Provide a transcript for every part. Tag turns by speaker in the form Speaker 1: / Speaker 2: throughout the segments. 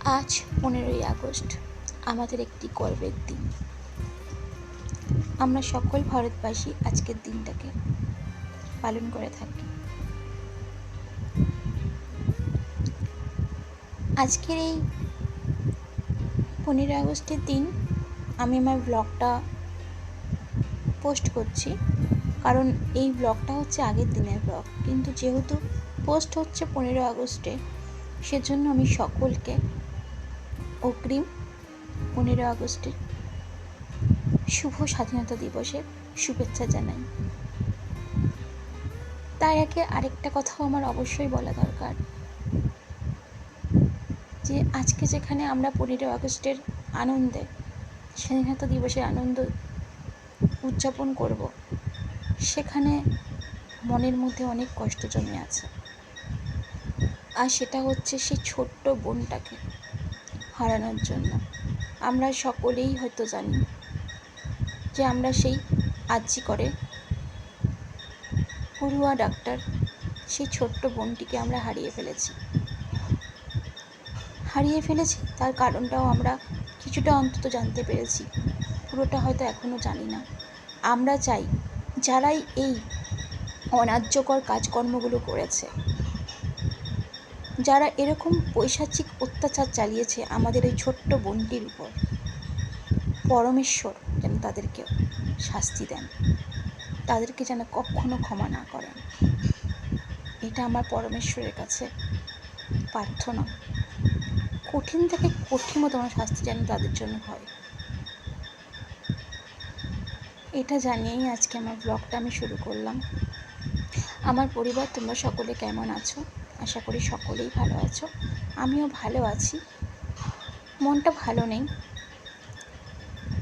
Speaker 1: আজ 15ই আগস্ট আমাদের একটি গর্বের দিন। আমরা সকল ভারতবাসী আজকের দিনটাকে পালন করে থাকি। আজকের এই 15ই আগস্টের দিন আমি আমার ব্লগটা পোস্ট করছি, কারণ এই ব্লগটা হচ্ছে আগের দিনের ব্লগ, কিন্তু যেহেতু পোস্ট হচ্ছে 15ই আগস্টে, সেজন্য আমি সকলকে অগ্রিম 15ই আগস্টের শুভ স্বাধীনতা দিবসের শুভেচ্ছা জানাই। তার আগে আরেকটা কথাও আমার অবশ্যই বলা দরকার, যে আজকে যেখানে আমরা 15ই আগস্টের আনন্দে, স্বাধীনতা দিবসের আনন্দ উদযাপন করব, সেখানে মনের মধ্যে অনেক কষ্ট জমে আছে। আর সেটা হচ্ছে সেই ছোট্ট বোনটাকে হারানোর জন্য। আমরা সকলেই হয়তো জানি যে আমরা সেই আর্জি করে পড়ুয়া ডাক্তার সেই ছোট্ট বোনটিকে আমরা হারিয়ে ফেলেছি। তার কারণটাও আমরা কিছুটা অন্তত জানতে পেরেছি, পুরোটা হয়তো এখনও জানি না। আমরা চাই যারাই এই অন্যায্যকর কাজকর্মগুলো করেছে, যারা এরকম পৈশাচিক অত্যাচার চালিয়েছে আমাদের এই ছোট্ট বোনটির উপর, পরমেশ্বর যেন তাদেরকে শাস্তি দেন, তাদেরকে যেন কখনো ক্ষমা না করেন। এটা আমার পরমেশ্বরের কাছে প্রার্থনা। কঠিন থেকে কঠিনতম শাস্তি যেন তাদের জন্য হয়, এটা জানিয়েই আজকে আমার ব্লগটা আমি শুরু করলাম। আমার পরিবার, তোমরা সকলে কেমন আছো? আশা করি সকলেই ভালো আছো। আমিও ভালো আছি, মনটা ভালো নেই,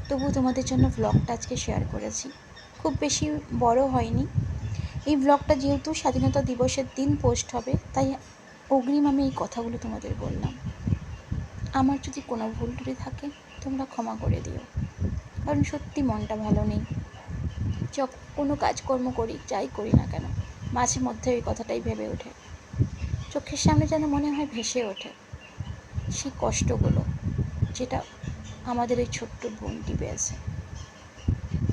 Speaker 1: তবু তোমাদের জন্য ব্লগটা আজকে শেয়ার করেছি। খুব বেশি বড় হয়নি এই ব্লগটা, যেহেতু স্বাধীনতা দিবসের দিন পোস্ট হবে, তাই অগ্রিম আমি এই কথাগুলো তোমাদের বললাম। আমার যদি কোনো ভুল ত্রুটি থাকে তোমরা ক্ষমা করে দিও, কারণ সত্যি মনটা ভালো নেই। কোনো কাজকর্ম করি, যাই করি না কেন, মাঝে মধ্যে ওই কথাটাই ভেবে ওঠে, চোখের সামনে যেন মনে হয় ভেসে ওঠে সেই কষ্টগুলো, যেটা আমাদের এই ছোট্ট বোনটি পেয়েছে।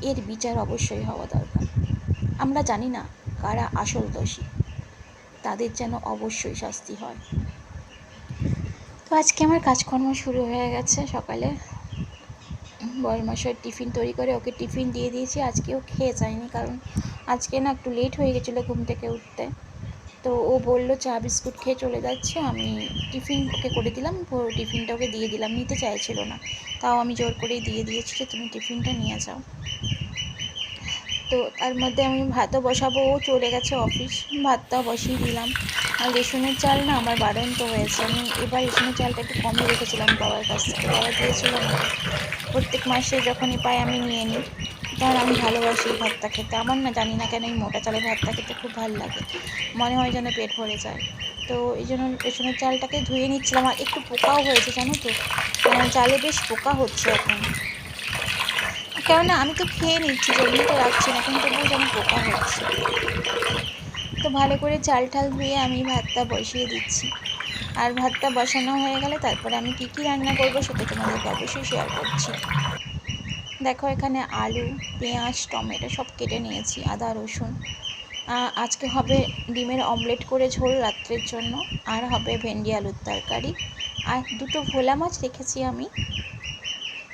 Speaker 1: এর বিচার অবশ্যই হওয়া দরকার। আমরা জানি না কারা আসল দোষী, তাদের যেন অবশ্যই শাস্তি হয়। তো আজকে আমার কাজকর্ম শুরু হয়ে গেছে। সকালে বড়মশাই টিফিন তৈরি করে ওকে টিফিন দিয়ে দিয়েছি। আজকেও খেয়ে যায়নি, কারণ আজকে না একটু লেট হয়ে গেছিলো ঘুম থেকে উঠতে। তো ও বললো চা বিস্কুট খেয়ে চলে যাচ্ছে, আমি টিফিন ওকে করে দিলাম। টিফিনটা ওকে দিয়ে দিলাম, নিতে চাইছিল না, তাও আমি জোর করেই দিয়ে দিয়েছি যে তুমি টিফিনটা নিয়ে যাও। তো তার মধ্যে আমি ভাতও বসাবো, ও চলে গেছে অফিস, ভাতটাও বসিয়ে দিলাম। আর রেশনের চাল না আমার বাড়ন্ত হয়েছে, আমি এবার রেশনের চালটা একটু কমই রেখেছিলাম বাবার কাছ থেকে, বাবা দিয়েছিল আমাকে। প্রত্যেক মাসে যখনই পাই আমি নিয়ে নিই, কারণ আমি ভালোবাসি এই ভাতটা খেতে। আমার না জানি না কেন এই মোটা চালের ভাতটা খেতে খুব ভালো লাগে, মনে হয় যেন পেট ভরে যায়। তো এই জন্য রেশনের চালটাকে ধুয়ে নিচ্ছিলাম। আর একটু পোকাও হয়েছে জানো তো, চালে বেশ পোকা হচ্ছে এখন। কেননা আমি তো খেয়ে নিচ্ছি, জন্য তো রাখছি না, কিন্তু তবুও যেন পোকা হচ্ছে। তো ভালো করে চাল ঠাল ধুয়ে আমি ভাতটা বসিয়ে দিচ্ছি। আর ভাতটা বসানো হয়ে গেলে তারপরে আমি কী রান্না করব সেটা তোমাদেরকে অবশ্যই শেয়ার করছি। দেখো, এখানে আলু, পেঁয়াজ, টমেটো সব কেটে নিয়েছি, আদা রসুন। আজকে হবে ডিমের অমলেট করে ঝোল রাত্রের জন্য, আর হবে ভেন্ডি আলুর তরকারি, আর দুটো ভোলা মাছ রেখেছি আমি।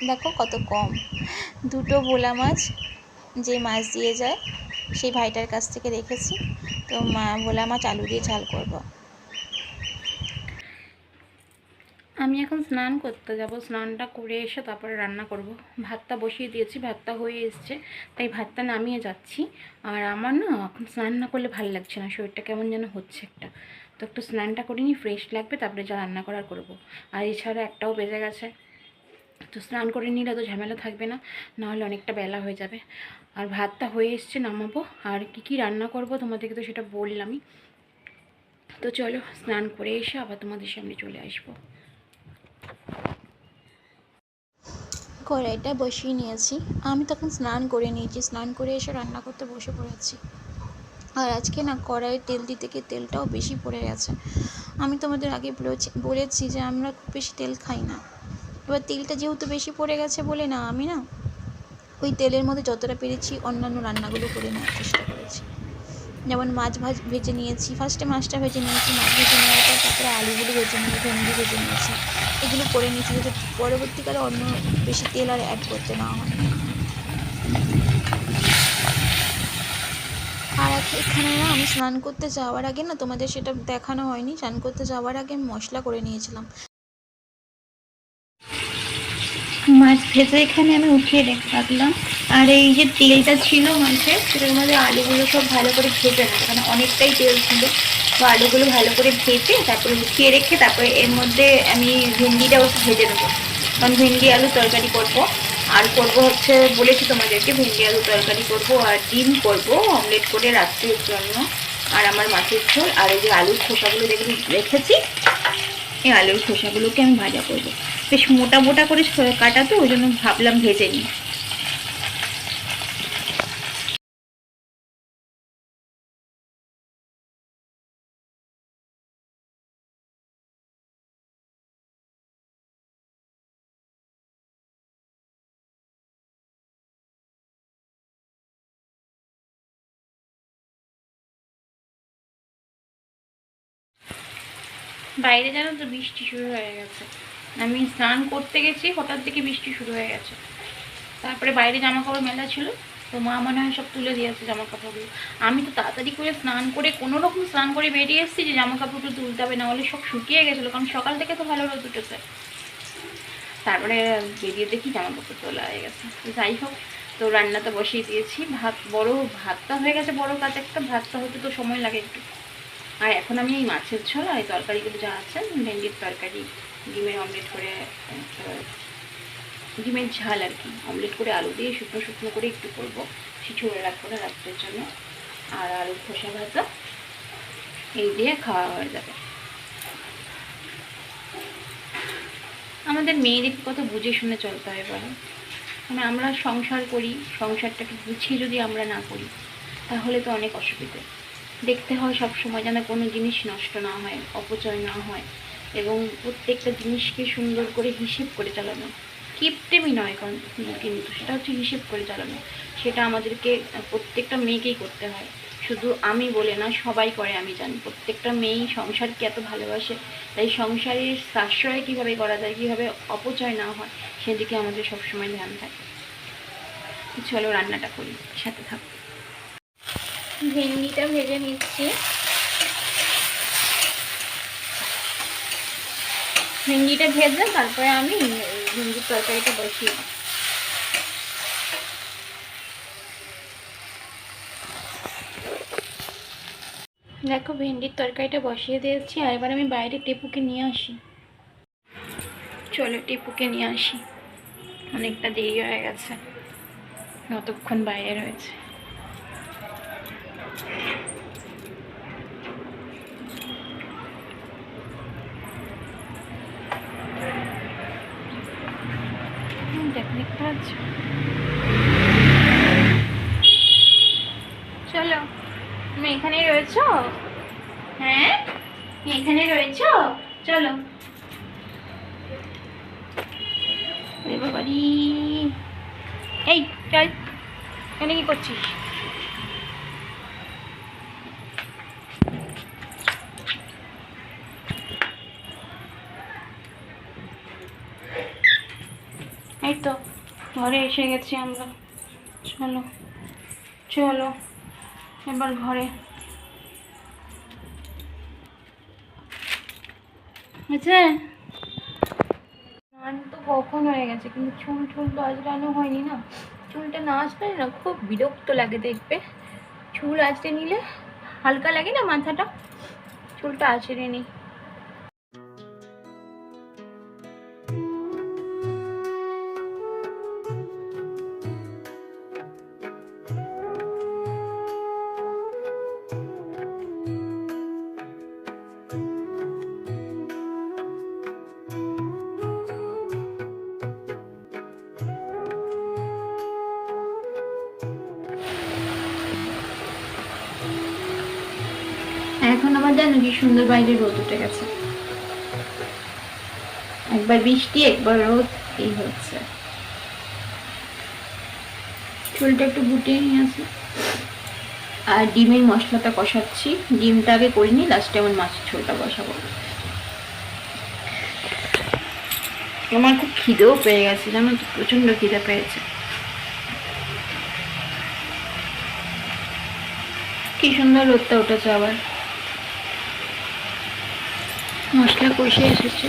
Speaker 1: দেখো কত কম, দুটো ভোলা মাছ, যে মাছ দিয়ে যায় সেই ভাইটার কাছ থেকে রেখেছি। তো ভোলা মাছ আলু দিয়ে ঝাল করব। আমি এখন স্নান করতে যাব, স্নানটা করে এসে তারপরে রান্না করব। ভাতটা বসিয়ে দিয়েছি, ভাতটা হয়ে এসছে, তাই ভাতটা নামিয়ে যাচ্ছি। আর আমার না এখন স্নান না করলে ভালো লাগছে না, শরীরটা কেমন যেন হচ্ছে একটা। তো একটু স্নানটা করে নিই, ফ্রেশ লাগবে, তারপরে যা রান্না করার করবো। আর এছাড়া একটাও বেজে গেছে, তো স্নান করে নিলে তো ঝামেলা থাকবে না, নাহলে অনেকটা বেলা হয়ে যাবে। আর ভাতটা হয়ে এসছে, নামাবো। আর কি রান্না করব তোমাদেরকে তো সেটা বললামই। তো চলো স্নান করে এসে আবার তোমাদের সামনে চলে আসবো। কড়াইটা বসিয়ে নিয়েছি, আমি তখন স্নান করে নিয়েছি, স্নান করে এসে রান্না করতে বসে পড়েছি। আর আজকে না কড়াইয়ে তেল দিতে গিয়ে তেলটাও বেশি পড়ে গেছে, আমি তোমাদের আগে বলেছি যে আমরা খুব বেশি তেল খাই না। এবার তেলটা যেহেতু বেশি পড়ে গেছে বলে না আমি না ওই তেলের মধ্যে যতটা পেরেছি অন্যান্য রান্নাগুলো করে নেওয়ার চেষ্টা করেছি। যেমন মাছ ভেজে নিয়েছি, ফার্স্টে মাছটা ভেজে নিয়েছি, মাছ ভেজে নেওয়ার পর তারপরে আলুগুলো ভেজে নিয়ে ভেন্ডি ভেজে নিয়েছি, এগুলো করে নিয়েছি যাতে পরবর্তীকালে অন্য বেশি তেল আর অ্যাড করতে না হয়। আর এখানে না আমি স্নান করতে যাওয়ার আগে না, তোমাদের সেটা দেখানো হয়নি, স্নান করতে যাওয়ার আগে আমি মশলা করে নিয়েছিলাম। মাছ ভেজে এখানে আমি উঠিয়ে রাখলাম, আর এই যে তেলটা ছিল মাছের সেটার মধ্যে আলুগুলো সব ভালো করে ভেজে নেবো, কারণ অনেকটাই তেল ছিল। তো আলুগুলো ভালো করে ভেজে তারপরে উঠিয়ে রেখে তারপরে এর মধ্যে আমি ভেন্ডিটাও ভেজে নেবো, কারণ ভেন্ডি আলু তরকারি করব। আর করব হচ্ছে বলেছি তোমাদেরকে, ভেন্ডি আলু তরকারি করব আর ডিম করব অমলেট করে রাত্রের জন্য। আর আমার মাছের ঝোল আর এই যে আলুর খোসাগুলো রেখেছি, এই আলুর খোসাগুলোকে আমি ভাজা করব। বেশ মোটা মোটা করে কাটা, তো ওই জন্য ভাবলাম ভেজে নিই। বাইরে জানো তো বৃষ্টি শুরু হয়ে গেছে, আমি স্নান করতে গেছি হঠাৎ থেকে বৃষ্টি শুরু হয়ে গেছে। তারপরে বাইরে জামা কাপড় মেলা ছিল, তো মা মনে হয় সব তুলে দিয়েছে জামা কাপড়গুলো। আমি তো তাড়াতাড়ি করে স্নান করে কোনো রকম স্নান করে বেরিয়ে এসেছি যে জামা কাপড়গুলো তুলতে হবে, না হলে সব শুকিয়ে গেছিলো, কারণ সকাল থেকে তো ভালো রোদ উঠেছে। তারপরে বেরিয়ে দেখি জামা কাপড় তোলা হয়ে গেছে। তো যাই হোক, তো রান্নাটা বসিয়ে দিয়েছি, ভাতটা হয়ে গেছে, বড় কাজ একটা, ভাতটা হতে তো সময় লাগে একটু। আর এখন আমি এই মাছের ঝোল আর এই তরকারিগুলো যা আছে, ভেন্ডির তরকারি, ডিমের অমলেট করে, ডিমের ঝাল আর কি, অমলেট করে আলু দিয়ে শুকনো শুকনো করে একটু করবো, ছিছুড়ে রাখবো না রাত্রের জন্য। আর আলুর খোসা ভাজা, এই দিয়ে খাওয়া হয়ে যাবে। আমাদের মেয়েদের কত বুঝে শুনে চলতে হয় বলো, মানে আমরা সংসার করি, সংসারটাকে গুছিয়ে যদি আমরা না করি তাহলে তো অনেক অসুবিধে। দেখতে হয় সব সময় যেন কোনো জিনিস নষ্ট না হয়, অপচয় না হয়, এবং প্রত্যেকটা জিনিসকে সুন্দর করে হিসেব করে চালানো। কিপটেমি নয় কিন্তু সেটা হচ্ছে হিসেব করে চালানো। সেটা আমাদেরকে প্রত্যেকটা মেয়েকেই করতে হয়, শুধু আমি বলে না, সবাই করে। আমি জানি প্রত্যেকটা মেয়েই সংসারকে এত ভালোবাসে, তাই সংসারের সাশ্রয় কীভাবে করা যায়, কীভাবে অপচয় না হয়, সেদিকে আমাদের সবসময় ধ্যান থাকে। চলো রান্নাটা করি, সাথে থাকো। ভেন্ডিটা ভেজে নিচ্ছি, ভেন্ডিটা ভেজে তারপরে আমি ভেন্ডির তরকারিটা বসিয়ে দিই। দেখো ভেন্ডির তরকারিটা বসিয়ে দিয়েছি, আর এবার আমি বাইরে টেপুকে নিয়ে আসি। চলো টেপুকে নিয়ে আসি, অনেকটা দেরি হয়ে গেছে, কতক্ষণ বাইরে রয়েছে। দেখতে পাচ্ছ, চলো তুমি এখানেই রয়েছ, হ্যাঁ এখানে রয়েছ, চলো। বাবারি, এই চল, এখানে কি করছিস? এই তো ঘরে এসে গেছি আমরা, চলো চলো এবার ঘরে। আচ্ছা স্নান তো কখন হয়ে গেছে, কিন্তু চুল তো আঁচড়ানো হয়নি না। চুলটা না আঁচড়ালে না খুব বিরক্ত লাগে দেখবে, চুল আঁচড়ে নিলে হালকা লাগে না মাথাটা, চুলটা আঁচড়ে নিই। এখন আমার জানো কি সুন্দর বাইরে রোদ উঠে গেছে, একবার বৃষ্টি একবার রোদ, এই হচ্ছে। চুলটা একটু গুটিয়ে নিয়ে আসি, আর ডিমের মশলাটা কষাচ্ছি। ডিমটা আগে করিনি, লাস্টে আমার মাছের ঝোলটা বসাবো। আমার খুব খিদেও পেয়ে গেছে জানো তো, প্রচন্ড খিদে পেয়েছে। কি সুন্দর রোদটা উঠেছে, আবার মশলা কষে এসেছে।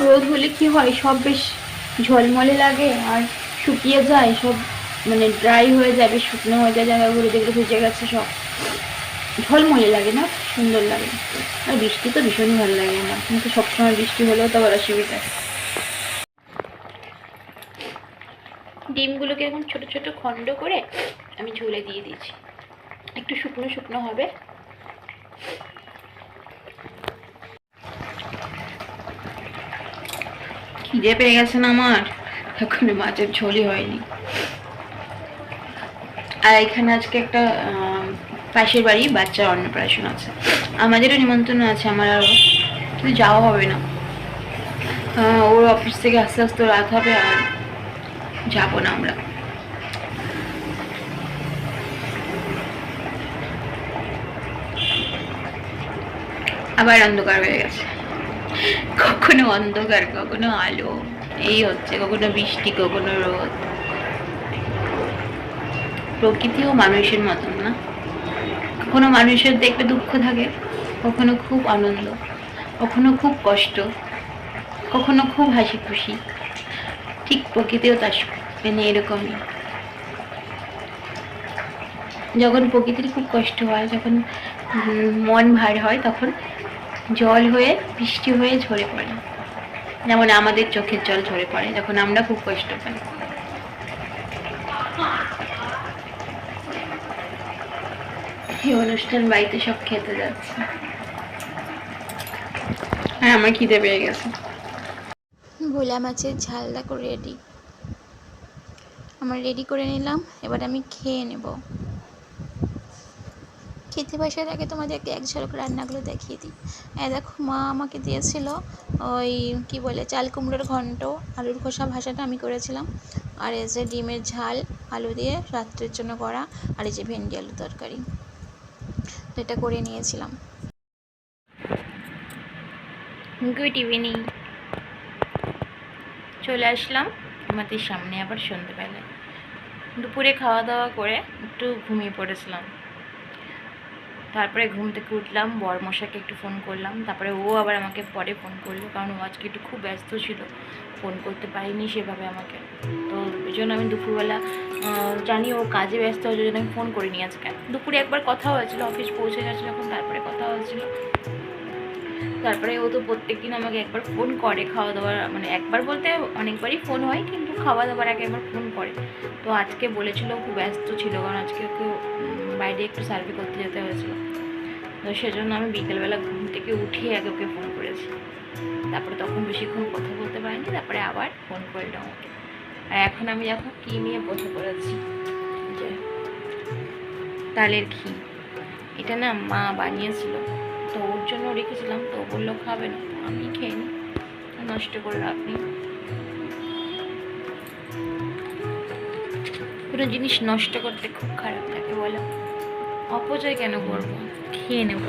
Speaker 1: রোদ হলে কি হয়, সব বেশ ঝলমলে লাগে আর শুকিয়ে যায় সব, মানে ড্রাই হয়ে যায়, বেশ শুকনো হয়ে যায় জায়গাগুলো, যেগুলো ভিজে গেছে সব ঝলমলে লাগে না, সুন্দর লাগে। আর বৃষ্টি তো ভীষণই ভালো লাগে আমার, কিন্তু সবসময় বৃষ্টি হলেও তো আবার অসুবিধা। ডিমগুলোকে এখন ছোট ছোট খণ্ড করে আমি ঝোলে দিয়ে দিয়েছি, একটু শুকনো শুকনো হবে। খিদে পেয়ে গেছে না আমার, এখন মাছের ঝোলই হয়নি। আর এখানে আজকে একটা পাশের বাড়ি বাচ্চার অন্নপ্রাশন আছে, আমাদেরও নিমন্ত্রণ আছে, আমার আরও, কিন্তু যাওয়া হবে না। ওর অফিস থেকে আস্তে আস্তে রাত হবে, আর যাবো না আমরা। আবার অন্ধকার হয়ে গেছে, কখনো অন্ধকার কখনো আলো, এই হচ্ছে, কখনো বৃষ্টি কখনো রোদ। প্রকৃতিও মানুষের মতন না, কখনো মানুষের দেখবে দুঃখ থাকে, কখনো খুব আনন্দ, কখনো খুব কষ্ট, কখনো খুব হাসি খুশি। ঠিক প্রকৃতিও তার মানে এরকমই। যখন প্রকৃতির খুব কষ্ট হয়, যখন মন ভার হয়, তখন জল হয়ে বৃষ্টি হয়ে ঝরে পড়ে, যেমন আমাদের চোখের জল ঝরে পড়ে যখন আমরা খুব কষ্ট পাই। এই অনুষ্ঠান বাড়িতে সব খেতে যাচ্ছে, আর আমার খিদে পেয়ে গেছে। ভোলা মাছের ঝালটা করে রেডি, আমার রেডি করে নিলাম, এবার আমি খেয়ে নেব। খেতে বসার আগে তোমাদেরকে এক ঝলক রান্নাগুলো দেখিয়ে দিই। দেখো, মা আমাকে দিয়েছিল ওই কি বলে চাল কুমড়োর ঘন্ট, আলুর খোসা ভাজাটা আমি করেছিলাম, আর এই যে ডিমের ঝাল আলু দিয়ে রাত্রের জন্য করা, আর এই যে ভেন্ডি আলু তরকারি, তো এটা করে নিয়েছিলাম। গুড ইভিনিং, চলে আসলাম আমাদের সামনে আবার সন্ধ্যেবেলায়। দুপুরে খাওয়া দাওয়া করে একটু ঘুমিয়ে পড়েছিলাম, তারপরে ঘুম থেকে উঠলাম, বরমশাইকে একটু ফোন করলাম, তারপরে ও আবার আমাকে পরে ফোন করলো, কারণ ও আজকে একটু খুব ব্যস্ত ছিল, ফোন করতে পারিনি সেভাবে আমাকে। তো এই জন্য আমি দুপুরবেলা জানি ও কাজে ব্যস্ত হয়েছে, জন্য আমি ফোন করিনি আজকে। দুপুরে একবার কথা হয়েছিল, অফিস পৌঁছে গেছে যখন, তারপরে কথা হয়েছিল। তারপরে ও তো প্রত্যেকদিন আমাকে একবার ফোন করে খাওয়া দাওয়ার, মানে একবার বলতে অনেকবারই ফোন হয়, কিন্তু খাওয়া দাওয়ার আগে একবার ফোন করে। তো আজকে বলেছিল খুব ব্যস্ত ছিল, কারণ আজকে ওকে বাইরে একটু সার্ভে করতে যেতে হয়েছিল, তো সেজন্য আমি বিকেলবেলা ঘুম থেকে উঠিয়ে আগে ওকে ফোন করেছি। তারপরে তখন বেশিক্ষণ কথা বলতে পারিনি, তারপরে আবার ফোন করলাম ওকে। আর এখন আমি দেখো কী নিয়ে বসে পড়েছি, যে তালের ঘি, এটা না মা বানিয়েছিল, তো ওর জন্য রেখেছিলাম, তো বললো খাবে না, আমি খেয়ে নিই, নষ্ট করে লাভ নেই। কোনো জিনিস নষ্ট করতে খুব খারাপ লাগে বলো, অপচয় কেন করবো, খেয়ে নেবো।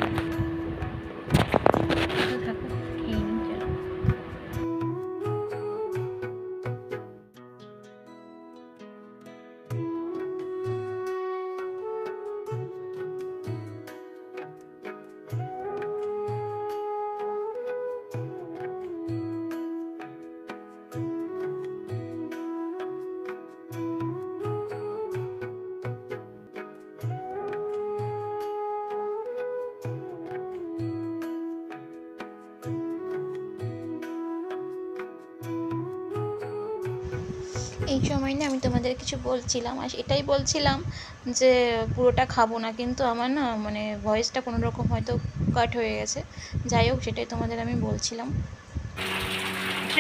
Speaker 1: এই সময় না আমি তোমাদের কিছু বলছিলাম, আর এটাই বলছিলাম যে পুরোটা খাবো না, কিন্তু আমার না মানে ভয়েসটা কোনো রকম হয়তো কাট হয়ে গেছে, যাই হোক সেটাই তোমাদের আমি বলছিলাম।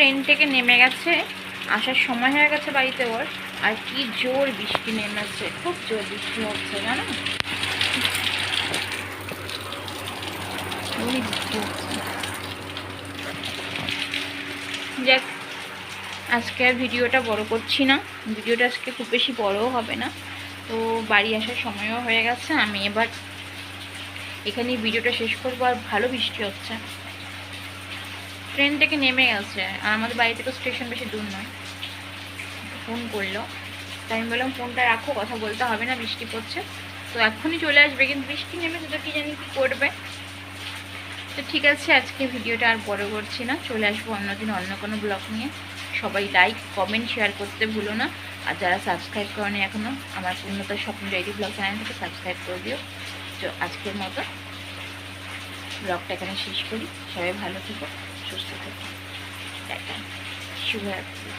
Speaker 1: ট্রেন থেকে নেমে গেছে, আসার সময় হয়ে গেছে বাড়িতে ওর। আর কি জোর বৃষ্টি নেমেছে, খুব জোর বৃষ্টি হচ্ছে জানো, খুবই বৃষ্টি হচ্ছে। যাক, আজকে আর ভিডিওটা বড় করছি না, ভিডিওটা আজকে খুব বেশি বড়ও হবে না। তো বাড়ি আসার সময়ও হয়ে গেছে, আমি এবার এখানেই ভিডিওটা শেষ করবো। আর ভালো বৃষ্টি হচ্ছে, ট্রেন থেকে নেমে গেছে, আর আমাদের বাড়ি থেকে স্টেশন বেশি দূর নয়। ফোন করলো, তাই আমি বললাম ফোনটা রাখো, কথা বলতে হবে না, বৃষ্টি পড়ছে। তো এক্ষুনি চলে আসবে, কিন্তু বৃষ্টি নেমেছে তো কি জানি কী করবে। তো ঠিক আছে, আজকে ভিডিওটা আর বড় করছি না, চলে আসবো অন্যদিন অন্য কোনো ব্লগ নিয়ে। সবাই লাইক কমেন্ট শেয়ার করতে ভুলো না। আর যারা সাবস্ক্রাইব করেনি এখনও, আমার পূর্ণতার স্বপ্ন ডায়েরি ব্লগ চ্যানেলটাকে সাবস্ক্রাইব করে দিও। তো আজকের মতো ব্লগটা এখানে শেষ করি। সবাই ভালো থেকো, সুস্থ থেকো, টাটা, শুভরাত্রি।